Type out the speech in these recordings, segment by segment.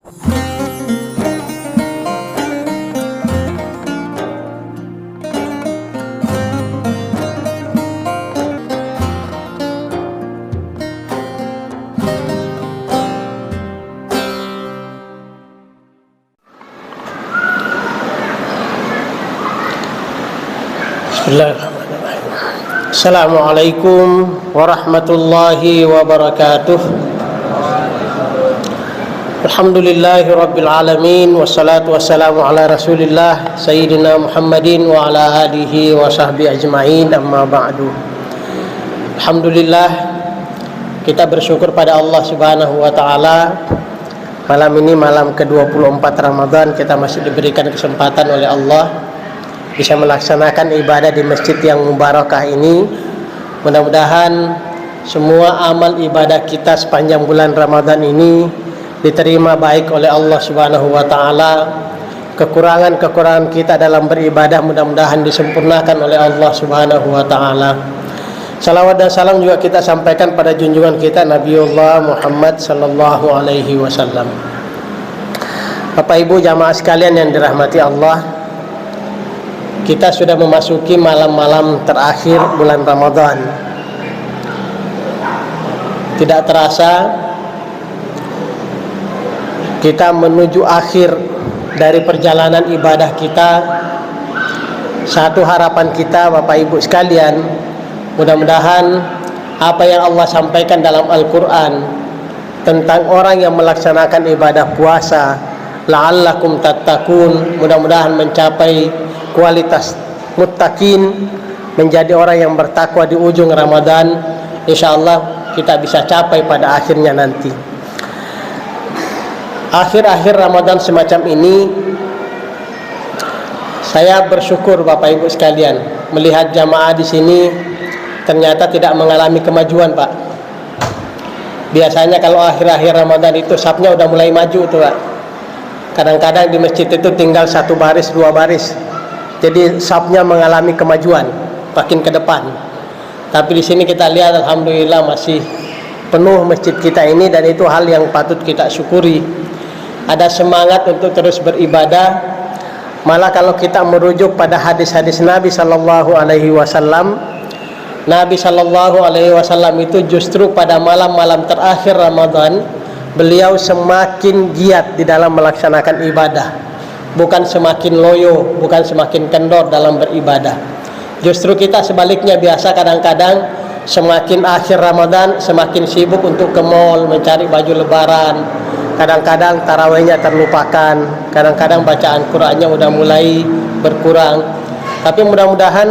Bismillahirrahmanirrahim. Assalamualaikum warahmatullahi wabarakatuh. Alhamdulillahi rabbil alamin, wassalatu wassalamu ala rasulillah sayyidina Muhammadin wa ala alihi wa sahbihi ajma'in, amma ba'du. Alhamdulillah, kita bersyukur pada Allah subhanahu wa ta'ala. Malam ini malam ke-24 Ramadan, kita masih diberikan kesempatan oleh Allah bisa melaksanakan ibadah di masjid yang mubarakah ini. Mudah-mudahan semua amal ibadah kita sepanjang bulan Ramadan ini diterima baik oleh Allah Subhanahu wa taala. Kekurangan-kekurangan kita dalam beribadah mudah-mudahan disempurnakan oleh Allah Subhanahu wa taala. Salawat dan salam juga kita sampaikan pada junjungan kita Nabiullah Muhammad sallallahu alaihi wasallam. Bapak Ibu jamaah sekalian yang dirahmati Allah, kita sudah memasuki malam-malam terakhir bulan Ramadan. Tidak terasa kita menuju akhir dari perjalanan ibadah kita. Satu harapan kita Bapak Ibu sekalian, mudah-mudahan apa yang Allah sampaikan dalam Al-Quran tentang orang yang melaksanakan ibadah puasa, la'allakum tattaqun, mudah-mudahan mencapai kualitas muttaqin, menjadi orang yang bertakwa di ujung Ramadan. InsyaAllah kita bisa capai pada akhirnya nanti. Akhir-akhir Ramadan semacam ini, saya bersyukur Bapak Ibu sekalian melihat jamaah di sini ternyata tidak mengalami kemajuan, Pak. Biasanya kalau akhir-akhir Ramadan itu safnya udah mulai maju tuh, Pak. Kadang-kadang di masjid itu tinggal 1 baris 2 baris. Jadi safnya mengalami kemajuan makin ke depan. Tapi di sini kita lihat alhamdulillah masih penuh masjid kita ini, dan itu hal yang patut kita syukuri. Ada semangat untuk terus beribadah. Malah kalau kita merujuk pada hadis-hadis Nabi sallallahu alaihi wasallam, Nabi sallallahu alaihi wasallam itu justru pada malam-malam terakhir Ramadan beliau semakin giat di dalam melaksanakan ibadah. Bukan semakin loyo, bukan semakin kendor dalam beribadah. Justru kita sebaliknya, biasa kadang-kadang semakin akhir Ramadan semakin sibuk untuk ke mall mencari baju lebaran. Kadang-kadang tarawihnya terlupakan, kadang-kadang bacaan Qur'annya udah mulai berkurang. Tapi mudah-mudahan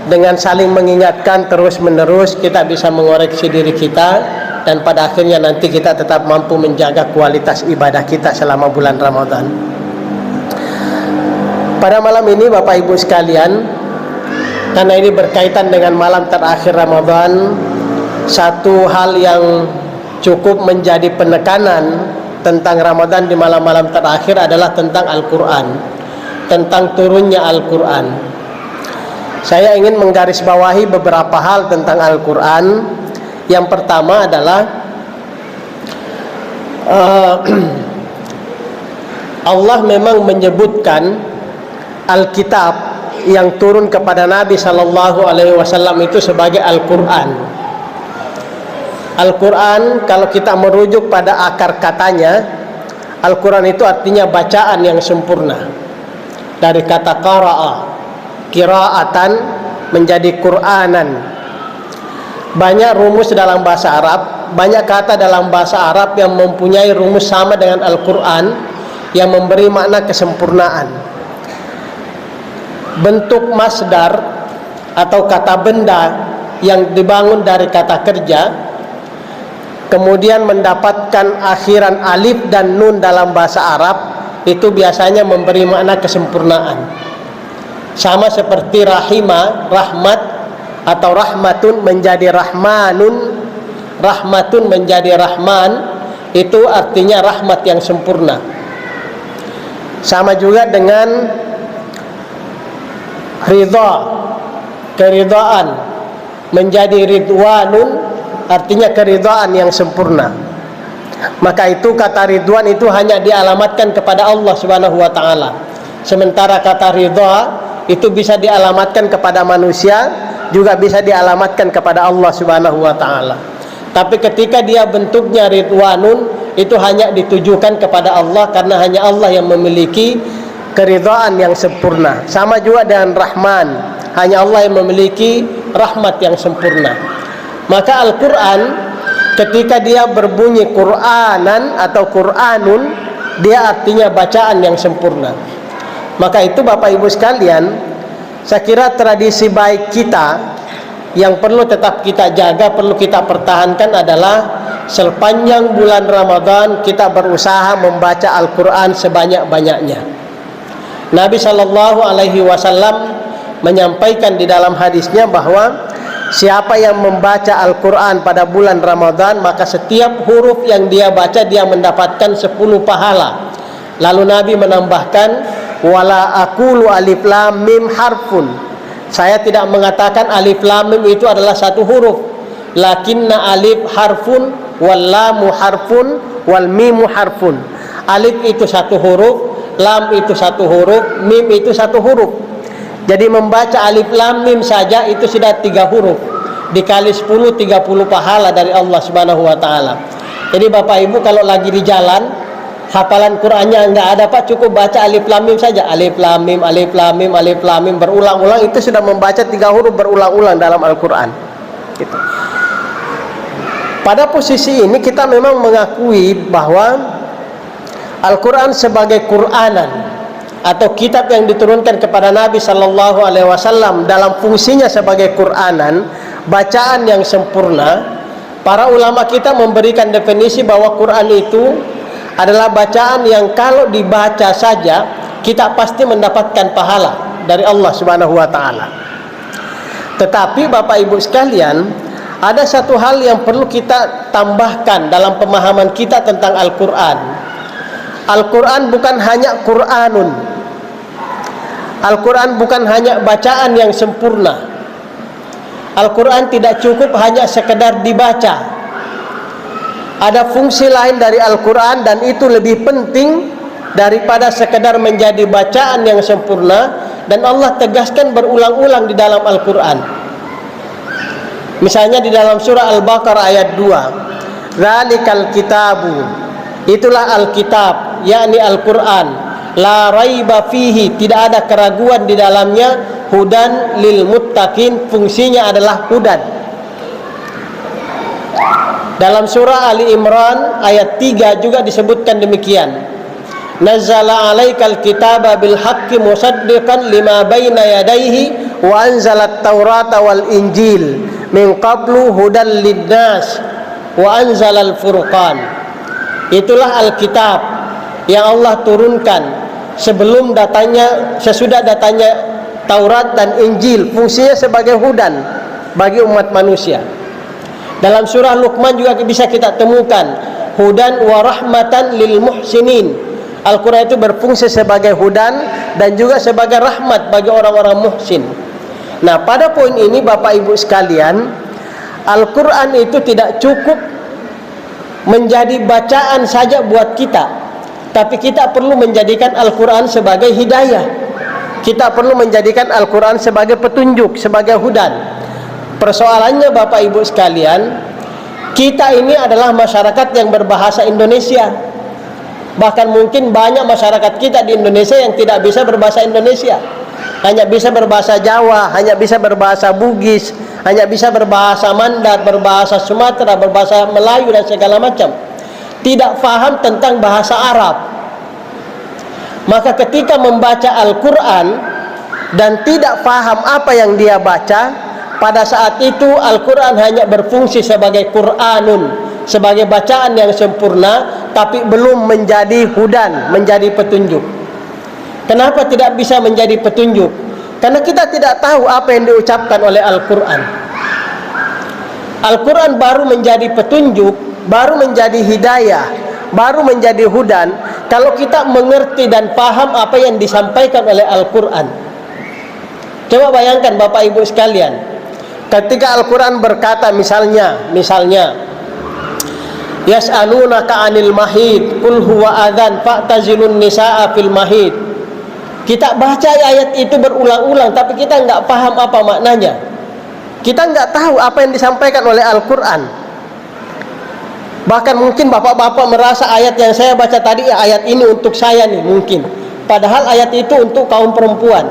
dengan saling mengingatkan terus-menerus kita bisa mengoreksi diri kita, dan pada akhirnya nanti kita tetap mampu menjaga kualitas ibadah kita selama bulan Ramadan. Pada malam ini Bapak Ibu sekalian, karena ini berkaitan dengan malam terakhir Ramadan, satu hal yang cukup menjadi penekanan tentang Ramadan di malam-malam terakhir adalah tentang Al-Quran, tentang turunnya Al-Quran. Saya ingin menggarisbawahi beberapa hal tentang Al-Quran. Yang pertama adalah Allah memang menyebutkan Alkitab yang turun kepada Nabi sallallahu alaihi wasallam itu sebagai Al-Quran. Al-Quran kalau kita merujuk pada akar katanya, Al-Quran itu artinya bacaan yang sempurna. Dari kata qara'a, qira'atan, menjadi Qur'anan. Banyak rumus dalam bahasa Arab, banyak kata dalam bahasa Arab yang mempunyai rumus sama dengan Al-Quran yang memberi makna kesempurnaan. Bentuk masdar atau kata benda yang dibangun dari kata kerja kemudian mendapatkan akhiran alif dan nun dalam bahasa Arab, itu biasanya memberi makna kesempurnaan. Sama seperti rahimah, rahmat, atau rahmatun menjadi rahmanun, rahmatun menjadi rahman, itu artinya rahmat yang sempurna. Sama juga dengan ridha, keridhaan, menjadi ridwanun, artinya keridhaan yang sempurna. Maka itu kata ridwan itu hanya dialamatkan kepada Allah Subhanahu wa taala. Sementara kata ridha itu bisa dialamatkan kepada manusia, juga bisa dialamatkan kepada Allah Subhanahu wa taala. Tapi ketika dia bentuknya ridwanun, itu hanya ditujukan kepada Allah, karena hanya Allah yang memiliki keridhaan yang sempurna. Sama juga dengan Rahman, hanya Allah yang memiliki rahmat yang sempurna. Maka Al-Quran ketika dia berbunyi Qur'anan atau Qur'anun, dia artinya bacaan yang sempurna. Maka itu Bapak Ibu sekalian, saya kira tradisi baik kita yang perlu tetap kita jaga, perlu kita pertahankan adalah sepanjang bulan Ramadan kita berusaha membaca Al-Quran sebanyak-banyaknya. Nabi Shallallahu Alaihi Wasallam menyampaikan di dalam hadisnya bahwa siapa yang membaca Al-Quran pada bulan Ramadan, maka setiap huruf yang dia baca dia mendapatkan 10 pahala. Lalu Nabi menambahkan, wala aqulu alif lam mim harfun. Saya tidak mengatakan alif lam mim itu adalah satu huruf. Lakinna alif harfun wal lamu harfun wal mimu harfun. Alif itu satu huruf, lam itu satu huruf, mim itu satu huruf. Jadi membaca alif lam mim saja itu sudah 3 huruf. Dikali 10, 30 pahala dari Allah Subhanahu wa taala. Jadi Bapak Ibu kalau lagi di jalan, hafalan Qur'annya enggak ada Pak, cukup baca alif lam mim saja. Alif lam mim, alif lam mim, alif lam mim berulang-ulang, itu sudah membaca 3 huruf berulang-ulang dalam Al-Qur'an. Gitu. Pada posisi ini kita memang mengakui bahwa Al-Qur'an sebagai Qur'anan atau kitab yang diturunkan kepada Nabi Sallallahu Alaihi Wasallam dalam fungsinya sebagai Qur'anan, bacaan yang sempurna. Para ulama kita memberikan definisi bahwa Quran itu adalah bacaan yang kalau dibaca saja kita pasti mendapatkan pahala dari Allah Subhanahu wa taala. Tetapi Bapak Ibu sekalian, ada satu hal yang perlu kita tambahkan dalam pemahaman kita tentang Al-Qur'an. Al-Qur'an bukan hanya Qur'anun. Al-Quran bukan hanya bacaan yang sempurna. Al-Quran tidak cukup hanya sekedar dibaca. Ada fungsi lain dari Al-Quran, dan itu lebih penting daripada sekedar menjadi bacaan yang sempurna. Dan Allah tegaskan berulang-ulang di dalam Al-Quran. Misalnya di dalam surah Al-Baqarah ayat 2, Dzalikal kitabu, itulah Alkitab, yakni Al-Quran, la raiba fihi, tidak ada keraguan di dalamnya, hudan lil muttaqin, fungsinya adalah hudan. Dalam surah Ali Imran ayat 3 juga disebutkan demikian, nazzala alaikal kitaba bil haqqi musaddiqan lima baina yadayhi wa anzalat taurata wal injil min qablu hudan linnas wa anzalal furqan. Itulah Alkitab yang Allah turunkan sesudah datanya Taurat dan Injil, fungsinya sebagai hudan bagi umat manusia. Dalam surah Luqman juga bisa kita temukan hudan wa rahmatan lil muhsinin. Al-Quran itu berfungsi sebagai hudan dan juga sebagai rahmat bagi orang-orang muhsin. Nah, pada poin ini Bapak Ibu sekalian, Al-Quran itu tidak cukup menjadi bacaan saja buat kita, tapi kita perlu menjadikan Al-Quran sebagai hidayah. Kita perlu menjadikan Al-Quran sebagai petunjuk, sebagai hudan. Persoalannya Bapak Ibu sekalian, kita ini adalah masyarakat yang berbahasa Indonesia. Bahkan mungkin banyak masyarakat kita di Indonesia yang tidak bisa berbahasa Indonesia. Hanya bisa berbahasa Jawa, hanya bisa berbahasa Bugis, hanya bisa berbahasa Mandat, berbahasa Sumatera, berbahasa Melayu dan segala macam. Tidak faham tentang bahasa Arab. Maka ketika membaca Al-Quran dan tidak faham apa yang dia baca, pada saat itu Al-Quran hanya berfungsi sebagai Qur'anun, sebagai bacaan yang sempurna, tapi belum menjadi hudan, menjadi petunjuk. Kenapa tidak bisa menjadi petunjuk? Karena kita tidak tahu apa yang diucapkan oleh Al-Quran. Al-Quran baru menjadi petunjuk, baru menjadi hidayah, baru menjadi hudan kalau kita mengerti dan paham apa yang disampaikan oleh Al-Quran. Coba bayangkan Bapak Ibu sekalian, ketika Al-Quran berkata misalnya Yas'alunaka 'anil mahid qul huwa adzan fa'tazilun nisaa fil mahid. Kita baca ayat itu berulang-ulang tapi kita enggak paham apa maknanya. Kita enggak tahu apa yang disampaikan oleh Al-Qur'an. Bahkan mungkin bapak-bapak merasa ayat yang saya baca tadi, ayat ini untuk saya nih mungkin. Padahal ayat itu untuk kaum perempuan.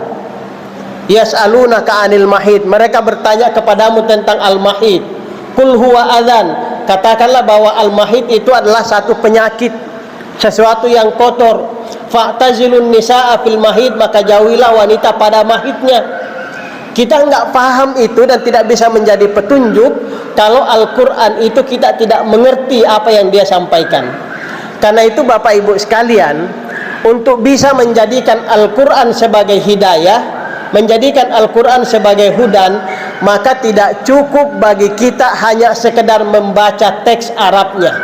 Yas'alunaka 'anil mahid, mereka bertanya kepadamu tentang al-mahid. Qul huwa adzan, katakanlah bahwa al-mahid itu adalah satu penyakit, sesuatu yang kotor. Fa'tazilun nisaa fil mahid, maka jauhilah wanita pada mahidnya. Kita enggak paham itu dan tidak bisa menjadi petunjuk kalau Al-Quran itu kita tidak mengerti apa yang dia sampaikan. Karena itu Bapak Ibu sekalian, untuk bisa menjadikan Al-Quran sebagai hidayah, menjadikan Al-Quran sebagai hudan, maka tidak cukup bagi kita hanya sekedar membaca teks Arabnya.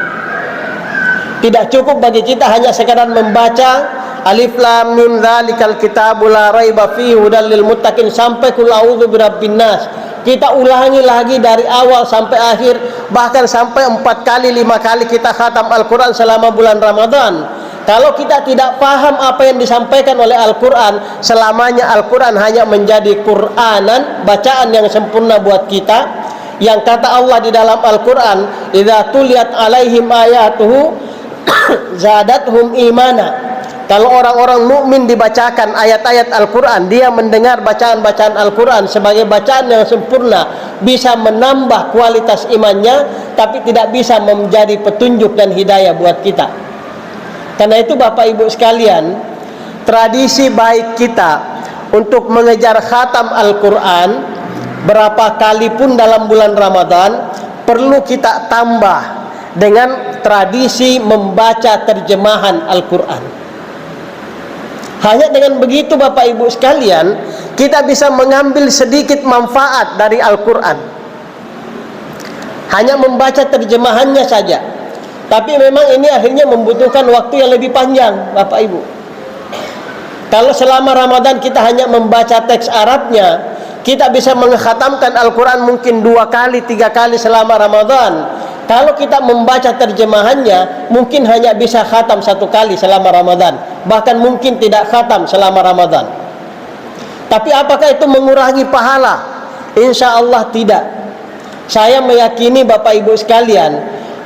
Tidak cukup bagi kita hanya sekedar membaca Alif Lam Mim Dzalikal Kitabu La Raiba Fihi Hudal Lil Muttaqin sampai Qul A'udzu Birabbin Nas. Kita ulangi lagi dari awal sampai akhir, bahkan sampai 4 kali 5 kali kita khatam Al-Quran selama bulan Ramadan. Kalau kita tidak paham apa yang disampaikan oleh Al-Quran, selamanya Al-Quran hanya menjadi Qur'anan, bacaan yang sempurna buat kita. Yang kata Allah di dalam Al-Quran, idza tuliyat alaihim ayatuhu zadathum imana. Kalau orang-orang mukmin dibacakan ayat-ayat Al-Quran, dia mendengar bacaan-bacaan Al-Quran sebagai bacaan yang sempurna, bisa menambah kualitas imannya, tapi tidak bisa menjadi petunjuk dan hidayah buat kita. Karena itu Bapak Ibu sekalian, tradisi baik kita untuk mengejar khatam Al-Quran berapa kali pun dalam bulan Ramadan, perlu kita tambah dengan tradisi membaca terjemahan Al-Quran. Hanya dengan begitu Bapak Ibu sekalian, kita bisa mengambil sedikit manfaat dari Al-Quran. Hanya membaca terjemahannya saja. Tapi memang ini akhirnya membutuhkan waktu yang lebih panjang Bapak Ibu. Kalau selama Ramadan kita hanya membaca teks Arabnya, kita bisa mengkhatamkan Al-Quran mungkin 2 kali 3 kali selama Ramadan. Kalau kita membaca terjemahannya, mungkin hanya bisa khatam 1 kali selama Ramadan, bahkan mungkin tidak khatam selama Ramadan. Tapi apakah itu mengurangi pahala? Insya Allah tidak. Saya meyakini Bapak Ibu sekalian,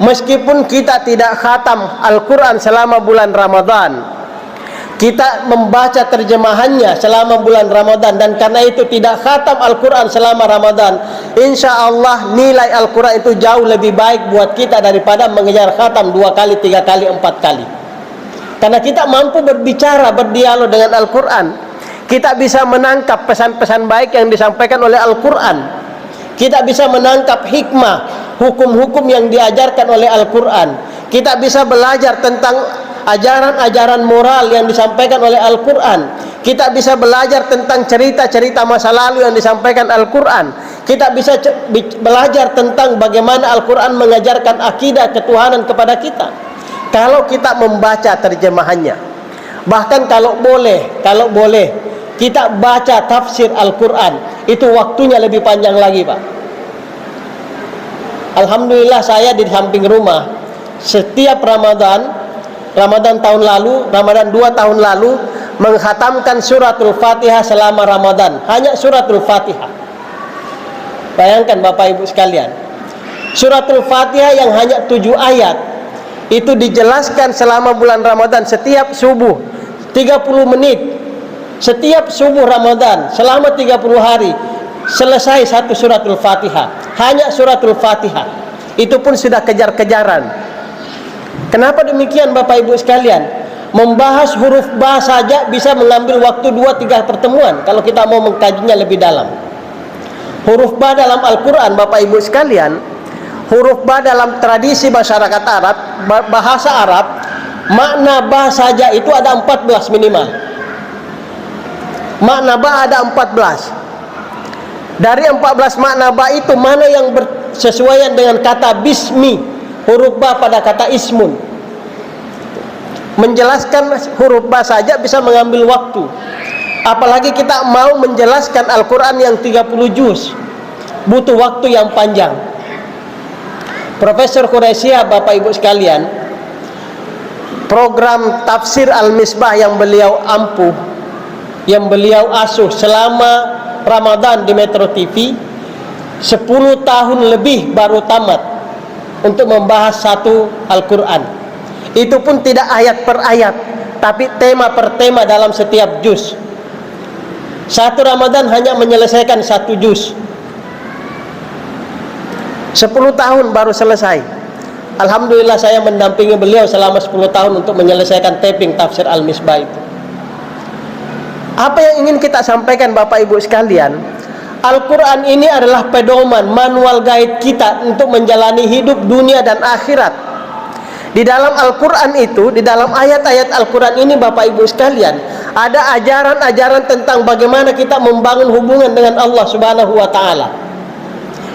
meskipun kita tidak khatam Al-Quran selama bulan Ramadan, kita membaca terjemahannya selama bulan Ramadan, dan karena itu tidak khatam Al-Quran selama Ramadan, insya Allah nilai Al-Quran itu jauh lebih baik buat kita daripada mengejar khatam 2 kali, 3 kali, 4 kali. Karena kita mampu berbicara, berdialog dengan Al-Quran. Kita bisa menangkap pesan-pesan baik yang disampaikan oleh Al-Quran. Kita bisa menangkap hikmah, hukum-hukum yang diajarkan oleh Al-Quran. Kita bisa belajar tentang ajaran-ajaran moral yang disampaikan oleh Al-Quran. Kita bisa belajar tentang cerita-cerita masa lalu yang disampaikan Al-Quran. Kita bisa belajar tentang bagaimana Al-Quran mengajarkan akidah ketuhanan kepada kita, kalau kita membaca terjemahannya. Bahkan kalau boleh kita baca tafsir Al-Quran, itu waktunya lebih panjang lagi Pak. Alhamdulillah saya di samping rumah setiap Ramadan tahun lalu, Ramadan 2 tahun lalu, mengkhatamkan suratul Fatihah selama Ramadan. Hanya suratul Fatihah. Bayangkan Bapak Ibu sekalian, suratul Fatihah yang hanya 7 ayat, itu dijelaskan selama bulan Ramadan. Setiap subuh 30 menit, setiap subuh Ramadan selama 30 hari, selesai 1 suratul Fatihah. Hanya suratul Fatihah. Itu pun sudah kejar-kejaran. Kenapa demikian Bapak Ibu sekalian? Membahas huruf ba saja bisa mengambil waktu 2-3 pertemuan kalau kita mau mengkajinya lebih dalam. Huruf ba dalam Al-Quran Bapak Ibu sekalian, huruf ba dalam tradisi masyarakat Arab, bahasa Arab, makna ba saja itu ada 14 minimal. Makna ba ada 14. Dari 14 makna ba itu, mana yang bersesuaian dengan kata bismi? Huruf ba pada kata ismun. Menjelaskan huruf ba saja bisa mengambil waktu. Apalagi kita mau menjelaskan Al-Quran yang 30 juz, butuh waktu yang panjang. Profesor Quraisyah, Bapak Ibu sekalian, program tafsir Al-Misbah yang beliau ampuh, yang beliau asuh selama Ramadan di Metro TV, 10 tahun lebih baru tamat untuk membahas satu Al-Quran. Itu pun tidak ayat per ayat, tapi tema per tema dalam setiap juz. Satu Ramadan hanya menyelesaikan satu juz. 10 tahun baru selesai. Alhamdulillah saya mendampingi beliau selama 10 tahun untuk menyelesaikan taping tafsir Al-Misbah itu. Apa yang ingin kita sampaikan Bapak Ibu sekalian, Al-Quran ini adalah pedoman, manual guide kita untuk menjalani hidup dunia dan akhirat. Di dalam Al-Quran itu, di dalam ayat-ayat Al-Quran ini Bapak Ibu sekalian, ada ajaran-ajaran tentang bagaimana kita membangun hubungan dengan Allah Subhanahu wa Ta'ala.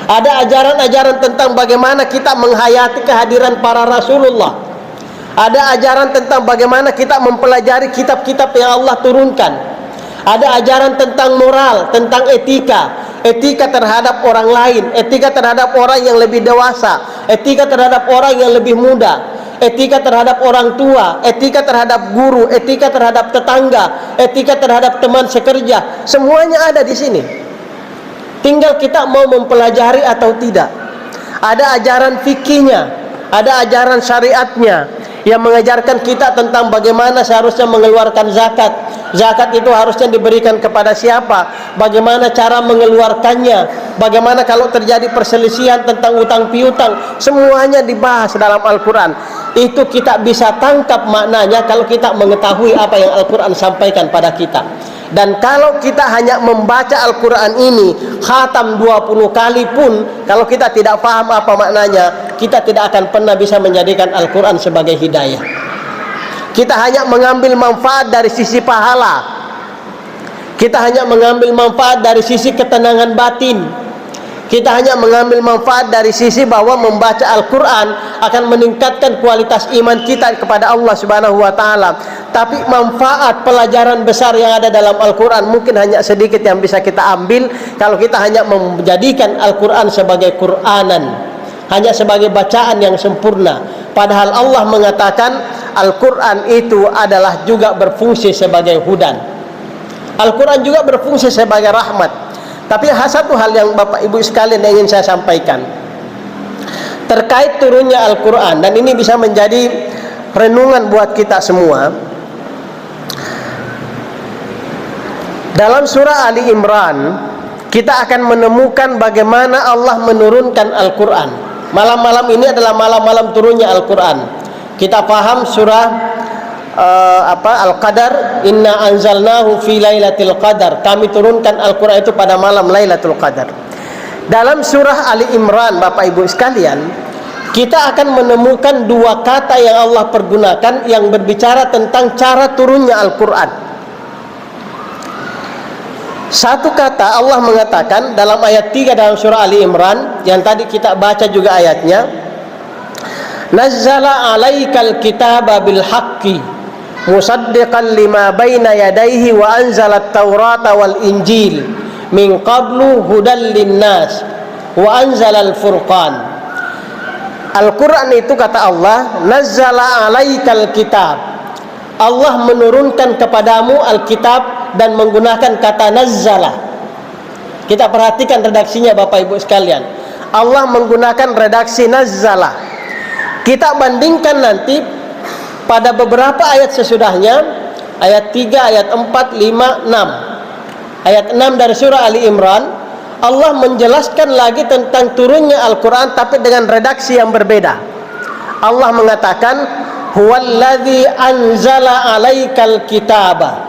Ada ajaran-ajaran tentang bagaimana kita menghayati kehadiran para Rasulullah. Ada ajaran tentang bagaimana kita mempelajari kitab-kitab yang Allah turunkan. Ada ajaran tentang moral, tentang etika. Etika terhadap orang lain, etika terhadap orang yang lebih dewasa, etika terhadap orang yang lebih muda, etika terhadap orang tua, etika terhadap guru, etika terhadap tetangga, etika terhadap teman sekerja. Semuanya ada di sini. Tinggal kita mau mempelajari atau tidak. Ada ajaran fikihnya, ada ajaran syariatnya yang mengajarkan kita tentang bagaimana seharusnya mengeluarkan zakat. Zakat itu harusnya diberikan kepada siapa, bagaimana cara mengeluarkannya, bagaimana kalau terjadi perselisihan tentang utang piutang. Semuanya dibahas dalam Al-Quran. Itu kita bisa tangkap maknanya kalau kita mengetahui apa yang Al-Quran sampaikan pada kita. Dan kalau kita hanya membaca Al-Quran ini khatam 20 kali pun, kalau kita tidak paham apa maknanya, kita tidak akan pernah bisa menjadikan Al-Quran sebagai hidayah. Kita hanya mengambil manfaat dari sisi pahala, kita hanya mengambil manfaat dari sisi ketenangan batin, kita hanya mengambil manfaat dari sisi bahwa membaca Al-Quran akan meningkatkan kualitas iman kita kepada Allah Subhanahu wa Ta'ala. Tapi manfaat pelajaran besar yang ada dalam Al-Quran mungkin hanya sedikit yang bisa kita ambil kalau kita hanya menjadikan Al-Quran sebagai Quranan, hanya sebagai bacaan yang sempurna. Padahal Allah mengatakan Al-Quran itu adalah juga berfungsi sebagai hudan. Al-Quran juga berfungsi sebagai rahmat. Tapi satu hal yang Bapak Ibu sekalian yang ingin saya sampaikan terkait turunnya Al-Quran, dan ini bisa menjadi renungan buat kita semua. Dalam surah Ali Imran kita akan menemukan bagaimana Allah menurunkan Al-Quran. Malam-malam ini adalah malam-malam turunnya Al-Quran. Kita paham surah Al-Qadar, inna anzalnahu fi lailatul qadar. Kami turunkan Al-Quran itu pada malam Lailatul Qadar. Dalam surah Ali Imran Bapak Ibu sekalian, kita akan menemukan dua kata yang Allah pergunakan yang berbicara tentang cara turunnya Al-Quran. Satu kata Allah mengatakan dalam ayat 3 dalam surah Ali Imran yang tadi kita baca juga ayatnya, nazzala alaikal kitaba bil haqqi musaddiqan lima baina yadayhi wa anzalat taurata wal injil min qablu hudan linnas wa anzalal furqan. Al-Quran itu kata Allah, nazzala alaikal kitab, Allah menurunkan kepadamu Alkitab, dan menggunakan kata nazzala. Kita perhatikan redaksinya Bapak Ibu sekalian. Allah menggunakan redaksi nazzala. Kita bandingkan nanti pada beberapa ayat sesudahnya, ayat 3, ayat 4, 5, 6. Ayat 6 dari surah Ali Imran, Allah menjelaskan lagi tentang turunnya Al-Quran tapi dengan redaksi yang berbeda. Allah mengatakan, huwallazi anzala alaikal kitaba.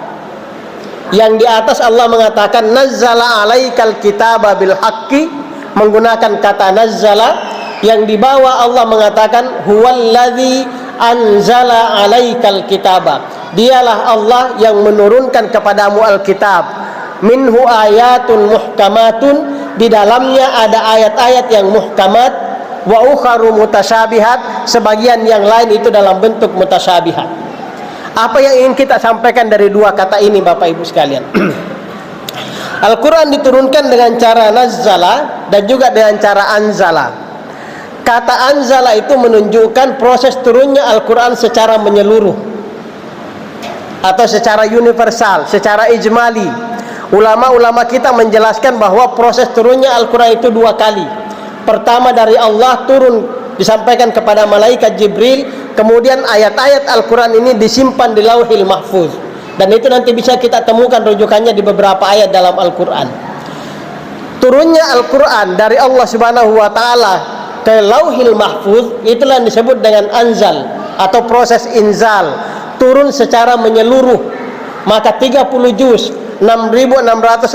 Yang di atas Allah mengatakan nazzala alaikal kitaba bil haqqi, menggunakan kata nazzala. Yang di bawah Allah mengatakan huwallazi anzala alaikal kitaba. Dialah Allah yang menurunkan kepadamu Alkitab. Minhu ayatun muhkamatun, di dalamnya ada ayat-ayat yang muhkamat, wa ukharu mutasyabihat, sebagian yang lain itu dalam bentuk mutasyabihat. Apa yang ingin kita sampaikan dari dua kata ini Bapak Ibu sekalian? Al-Quran diturunkan dengan cara nazzala dan juga dengan cara anzala. Kata anzala itu menunjukkan proses turunnya Al-Quran secara menyeluruh atau secara universal, secara ijmali. Ulama-ulama kita menjelaskan bahwa proses turunnya Al-Quran itu 2 kali. Pertama dari Allah turun disampaikan kepada malaikat Jibril, kemudian ayat-ayat Al-Quran ini disimpan di Lauhil Mahfuz, dan itu nanti bisa kita temukan rujukannya di beberapa ayat dalam Al-Quran. Turunnya Al-Quran dari Allah Subhanahu wa Ta'ala ke Lauhil Mahfuz, itulah yang disebut dengan anzal atau proses inzal, turun secara menyeluruh. Maka 30 juz, 6.666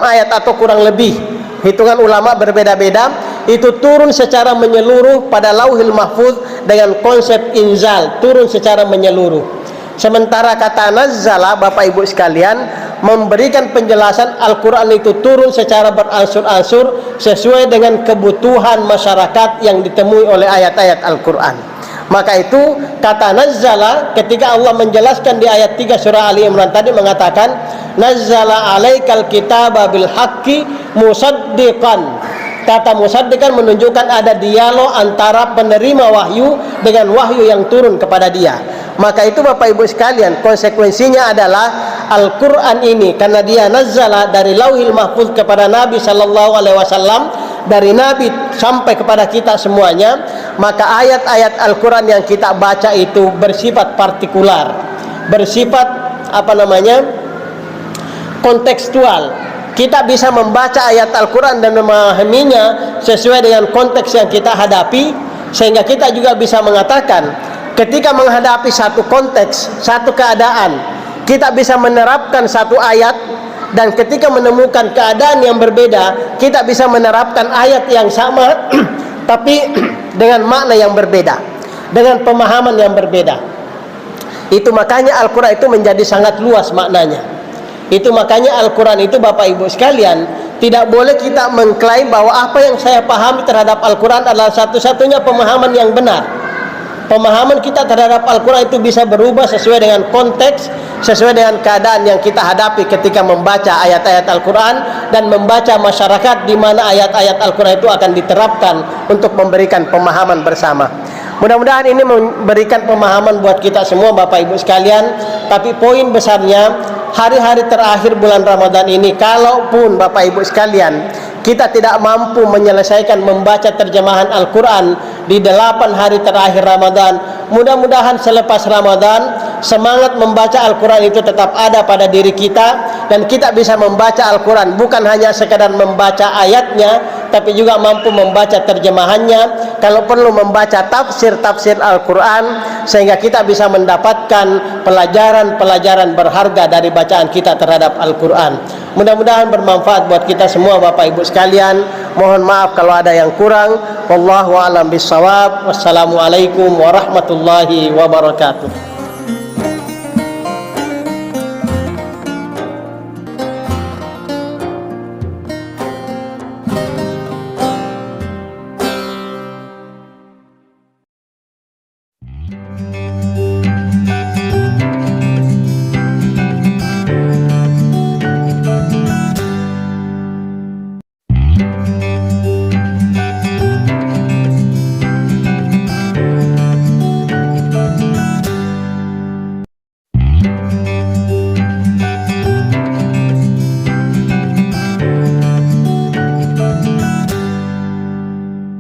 ayat atau kurang lebih, hitungan ulama berbeda-beda, itu turun secara menyeluruh pada Lauhil Mahfuz dengan konsep inzal, turun secara menyeluruh. Sementara kata nazzala, Bapak Ibu sekalian, memberikan penjelasan Al-Quran itu turun secara beransur-ansur sesuai dengan kebutuhan masyarakat yang ditemui oleh ayat-ayat Al-Quran. Maka itu kata nazzala, ketika Allah menjelaskan di ayat 3 surah Ali Imran tadi mengatakan nazzala alaikal kitaba bil haqqi musaddiqan. Kata musaddiqan menunjukkan ada dialog antara penerima wahyu dengan wahyu yang turun kepada dia. Maka itu Bapak Ibu sekalian, konsekuensinya adalah Al-Quran ini karena dia nazzala dari Lauhil Mahfuz kepada Nabi Sallallahu Alaihi Wasallam, dari Nabi sampai kepada kita semuanya, maka ayat-ayat Al-Quran yang kita baca itu bersifat partikular, bersifat kontekstual. Kita bisa membaca ayat Al-Quran dan memahaminya sesuai dengan konteks yang kita hadapi, sehingga kita juga bisa mengatakan ketika menghadapi satu konteks, satu keadaan, kita bisa menerapkan satu ayat, dan ketika menemukan keadaan yang berbeda, kita bisa menerapkan ayat yang sama tapi dengan makna yang berbeda, dengan pemahaman yang berbeda. Itu makanya Al-Quran itu menjadi sangat luas maknanya. Itu makanya Al-Quran itu Bapak Ibu sekalian, tidak boleh kita mengklaim bahwa apa yang saya pahami terhadap Al-Quran adalah satu-satunya pemahaman yang benar. Pemahaman kita terhadap Al-Quran itu bisa berubah sesuai dengan konteks, sesuai dengan keadaan yang kita hadapi ketika membaca ayat-ayat Al-Quran dan membaca masyarakat di mana ayat-ayat Al-Quran itu akan diterapkan untuk memberikan pemahaman bersama. Mudah-mudahan ini memberikan pemahaman buat kita semua Bapak Ibu sekalian. Tapi poin besarnya, hari-hari terakhir bulan Ramadan ini, kalaupun Bapak Ibu sekalian kita tidak mampu menyelesaikan membaca terjemahan Al-Quran di 8 hari terakhir Ramadan, mudah-mudahan selepas Ramadan semangat membaca Al-Quran itu tetap ada pada diri kita, dan kita bisa membaca Al-Quran bukan hanya sekadar membaca ayatnya, tapi juga mampu membaca terjemahannya, kalau perlu membaca tafsir-tafsir Al-Quran, sehingga kita bisa mendapatkan pelajaran-pelajaran berharga dari bacaan kita terhadap Al-Quran. Mudah-mudahan bermanfaat buat kita semua Bapak Ibu sekalian. Mohon maaf kalau ada yang kurang. Wallahu a'lam bishawab. Wassalamualaikum warahmatullahi wabarakatuh.